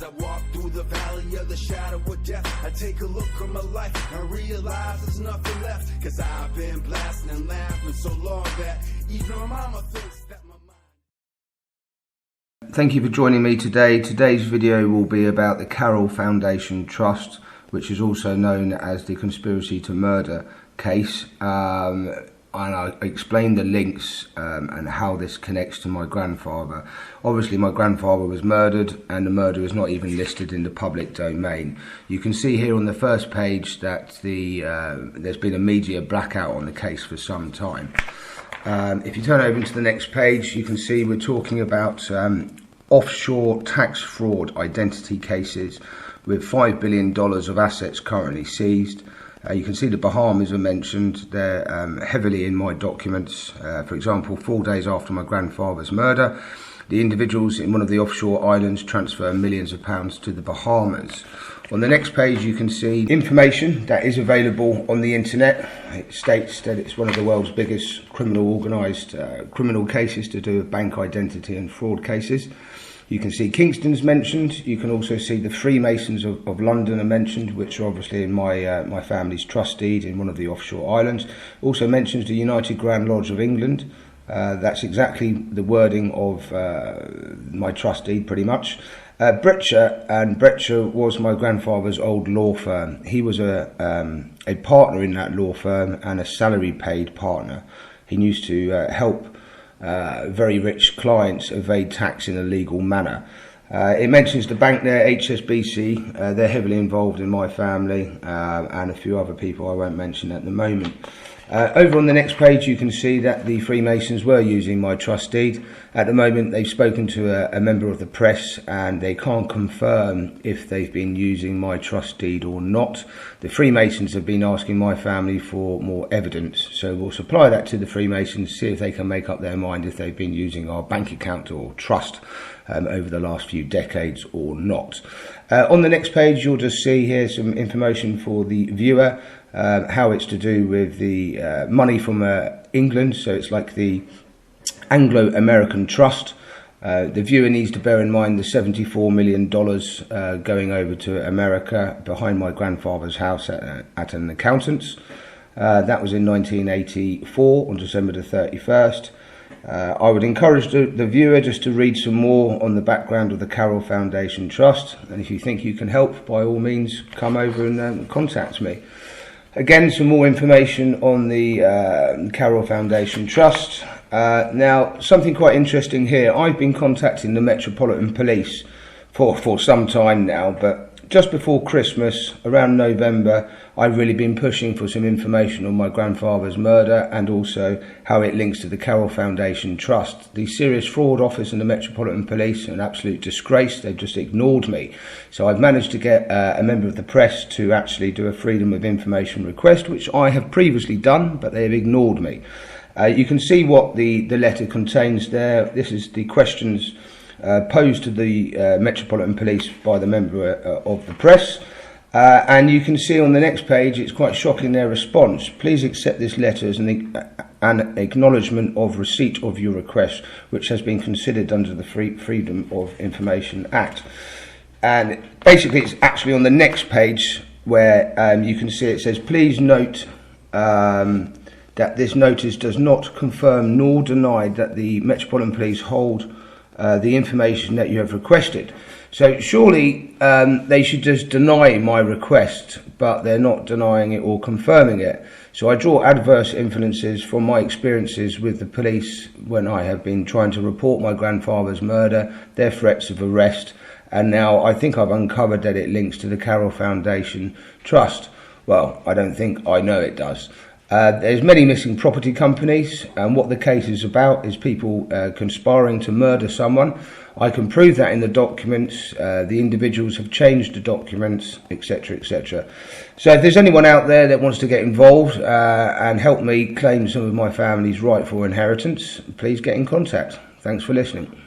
As I walk through the valley of the shadow of death, I take a look at my life and realize there's nothing left. Cause I've been blasting and laughing so long that even my mama thinks that my mind... Thank you for joining me today. Today's video will be about the Carrol Foundation Trust, which is also known as the Conspiracy to Murder case. And I explained the links and how this connects to my grandfather. Obviously my grandfather was murdered, and the murder is not even listed in the public domain. You can see here on the first page that there's been a media blackout on the case for some time. If you turn over to the next page, you can see we're talking about offshore tax fraud identity cases with $5 billion of assets currently seized. You can see the Bahamas are mentioned. They're heavily in my documents. For example, 4 days after my grandfather's murder, the individuals in one of the offshore islands transfer millions of pounds to the Bahamas. On the next page, you can see information that is available on the internet. It states that it's one of the world's biggest organised criminal cases to do with bank identity and fraud cases. You can see Kingston's mentioned. You can also see the Freemasons of London are mentioned, which are obviously in my family's trust deed in one of the offshore islands. Also mentions the United Grand Lodge of England. That's exactly the wording of my trust deed, pretty much. Bretcher was my grandfather's old law firm. He was a partner in that law firm and a salary paid partner. He used to help very rich clients evade tax in a legal manner. It mentions the bank there, HSBC. They're heavily involved in my family, and a few other people I won't mention at the moment. Over on the next page, you can see that the Freemasons were using my trust deed. At the moment, they've spoken to a member of the press, and they can't confirm if they've been using my trust deed or not. The Freemasons have been asking my family for more evidence, so we'll supply that to the Freemasons, see if they can make up their mind if they've been using our bank account or trust over the last few decades or not. On the next page, you'll just see here some information for the viewer, how it's to do with the money from England. So it's like the Anglo-American Trust. The viewer needs to bear in mind the $74 million going over to America behind my grandfather's house at an accountant's. That was in 1984 on December the 31st. I would encourage the viewer just to read some more on the background of the Carrol Foundation Trust, and if you think you can help, by all means come over and contact me. Again, some more information on the Carrol Foundation Trust. Now, something quite interesting here. I've been contacting the Metropolitan Police for some time now, but just before Christmas, around November, I've really been pushing for some information on my grandfather's murder and also how it links to the Carrol Foundation Trust. The Serious Fraud Office and the Metropolitan Police are an absolute disgrace. They've just ignored me. So I've managed to get a member of the press to actually do a Freedom of Information request, which I have previously done, but they have ignored me. You can see what the letter contains there. This is the questions posed to the Metropolitan Police by the member of the press, and you can see on the next page it's quite shocking, their response. Please accept this letter as an acknowledgement of receipt of your request, which has been considered under the Freedom of Information Act. And basically it's actually on the next page where you can see it says, please note that this notice does not confirm nor deny that the Metropolitan Police hold the information that you have requested. So surely they should just deny my request, but they're not denying it or confirming it. So I draw adverse inferences from my experiences with the police when I have been trying to report my grandfather's murder, their threats of arrest, and now I think I've uncovered that it links to the Carrol Foundation Trust. Well, I don't think, I know it does. There's many missing property companies, and what the case is about is people conspiring to murder someone. I can prove that in the documents. The individuals have changed the documents, etc., etc. So if there's anyone out there that wants to get involved and help me claim some of my family's rightful inheritance, please get in contact. Thanks for listening.